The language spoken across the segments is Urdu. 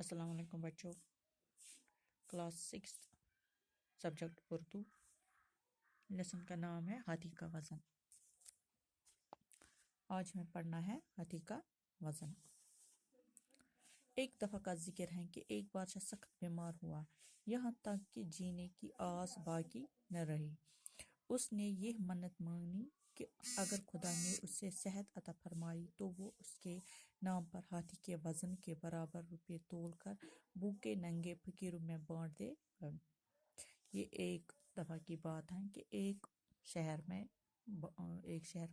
السلام علیکم بچوں، کلاس 6 سبجیکٹ اردو، لیسن کا نام ہے ہاتھی کا وزن۔ آج ہمیں پڑھنا ہے ہاتھی کا وزن۔ ایک دفعہ کا ذکر ہے کہ ایک بادشاہ سخت بیمار ہوا، یہاں تک کہ جینے کی آس باقی نہ رہی۔ اس نے یہ منت مانی کہ اگر خدا نے اسے صحت عطا فرمائی تو وہ اس کے نام پر ہاتھی کے وزن کے برابر روپے تول کر بھوکے ننگے فقیروں میں بانٹ دے گا۔ یہ ایک دفعہ کی بات ہے کہ ایک شہر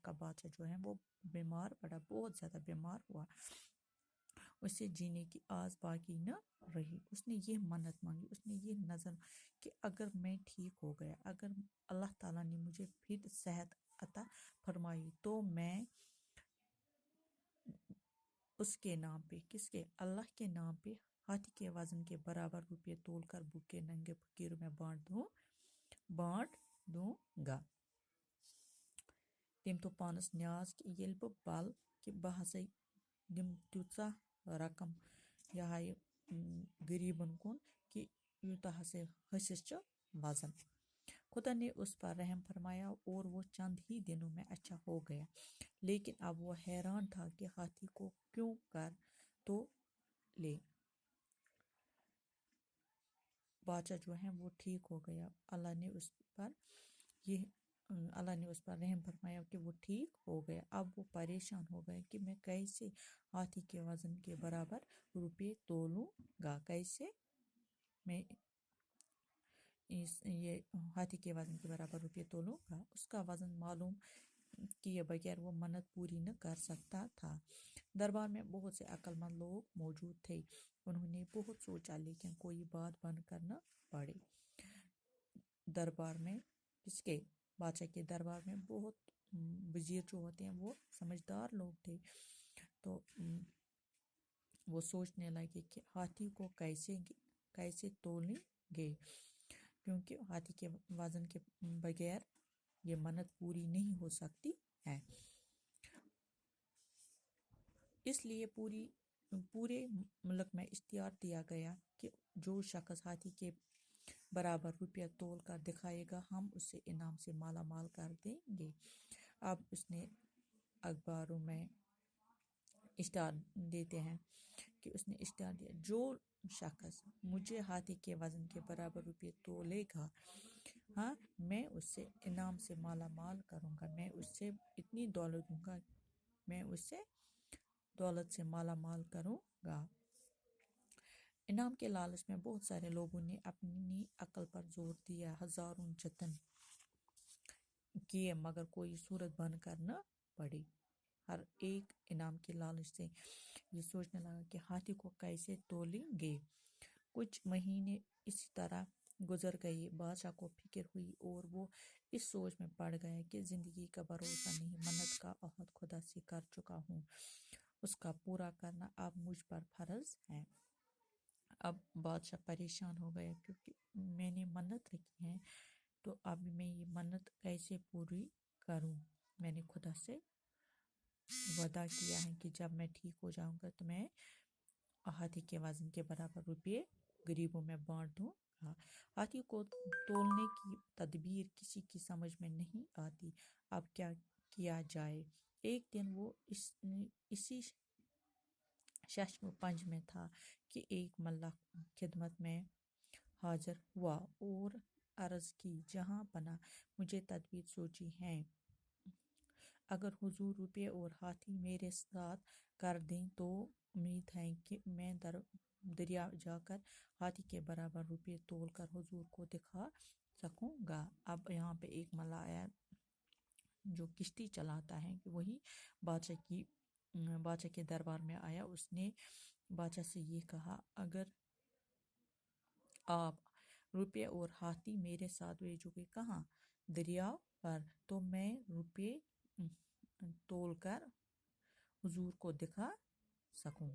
کا بادشاہ جو ہے وہ بیمار پڑا، بہت زیادہ بیمار ہوا، اسے جینے کی آس باقی نہ رہی۔ اس نے یہ منت مانگی، اس نے یہ نظر کہ اگر میں ٹھیک ہو گیا، اگر اللہ تعالیٰ نے مجھے پھر صحت عطا فرمائی تو میں اس کے نام پہ، کس کے؟ اللہ کے نام پہ ہاتھی کے وزن کے برابر روپے تول کر بھوکے ننگے فقیروں میں بانٹ دوں گا۔ تم تو پانس نیاز کہ ییٚلہِ بہٕ بل کہ بہٕ ہسا دم تیٖژاہ رقم یہے غریبن کن کہ یوتاہ ہسا حصص چھ وزن۔ خدا نے اس پر رحم فرمایا اور وہ چند ہی دنوں میں اچھا ہو گیا، لیکن اب وہ حیران تھا کہ ہاتھی کو کیوں کر تو لے۔ بادشاہ جو ہے وہ ٹھیک ہو گیا، اللہ نے اس پر رحم فرمایا کہ وہ ٹھیک ہو گیا۔ اب وہ پریشان ہو گیا کہ میں کیسے ہاتھی کے وزن کے برابر روپے تولوں گا، کیسے میں یہ ہاتھی کے وزن کے برابر روپے تولوں گا۔ اس کا وزن معلوم کیے بغیر وہ منت پوری نہ کر سکتا تھا۔ دربار میں بہت سے عقل مند لوگ موجود تھے، انہوں نے بہت سوچا لیکن کوئی بات بن کر نہ پڑی۔ دربار میں کس کے؟ بادشاہ کے دربار میں بہت وزیر جو ہوتے ہیں وہ سمجھدار لوگ تھے، تو وہ سوچنے لگے کہ ہاتھی کو کیسے تولیں گے، کیونکہ ہاتھی کے وزن کے بغیر یہ منت پوری نہیں ہو سکتی ہے۔ اس لیے پورے ملک میں اشتہار دیا گیا کہ جو شخص ہاتھی کے برابر روپیہ تول کر دکھائے گا ہم اسے انعام سے مالا مال کر دیں گے۔ اب اس نے اخباروں میں اشتہار دیتے ہیں کہ اس نے اشتہار دیا، جو شخص مجھے ہاتھی کے وزن کے برابر روپے تولے گا، ہاں میں اس سے انعام سے مالا مال کروں گا، میں اس سے اتنی دولت دوں گا، میں اس سے دولت سے مالا مال کروں گا۔ انعام کے لالچ میں بہت سارے لوگوں نے اپنی عقل پر زور دیا، ہزاروں جتن کیے مگر کوئی صورت بن کر نہ پڑی۔ ہر ایک انعام کے لالچ سے یہ سوچنے لگا کہ ہاتھی کو کیسے تولیں گے۔ کچھ مہینے اسی طرح گزر گئے، بادشاہ کو فکر ہوئی اور وہ اس سوچ میں پڑ گیا کہ زندگی کا بھروسہ نہیں، منت کا عہد خدا سے کر چکا ہوں، اس کا پورا کرنا اب مجھ پر فرض ہے۔ اب بادشاہ پریشان ہو گیا کیونکہ میں نے منت رکھی ہے تو اب میں یہ منت کیسے پوری کروں۔ میں نے خدا سے وعدہ کیا ہے کہ جب میں ٹھیک ہو جاؤں گا تو میں ہاتھی کے وزن کے برابر روپے غریبوں میں بانٹ دوں گا۔ ہاتھی کو تولنے کی تدبیر کسی کی سمجھ میں نہیں آتی، اب کیا کیا جائے۔ ایک دن وہ اسی ششم پنج میں تھا کہ ایک ملک خدمت میں حاضر ہوا اور عرض کی، جہاں پناہ مجھے تدبیر سوچی ہے، اگر حضور روپے اور ہاتھی میرے ساتھ کر دیں تو امید ہے کہ میں دریا جا کر ہاتھی کے برابر روپے تول کر حضور کو دکھا سکوں گا۔ اب یہاں پہ ایک ملا آیا جو کشتی چلاتا ہے، کہ وہی بادشاہ کے دربار میں آیا، اس نے بادشاہ سے یہ کہا، اگر آپ روپے اور ہاتھی میرے ساتھ بھیجو گے، کہاں؟ دریا پر، تو میں روپے تول کر حضور کو دکھا سکوں۔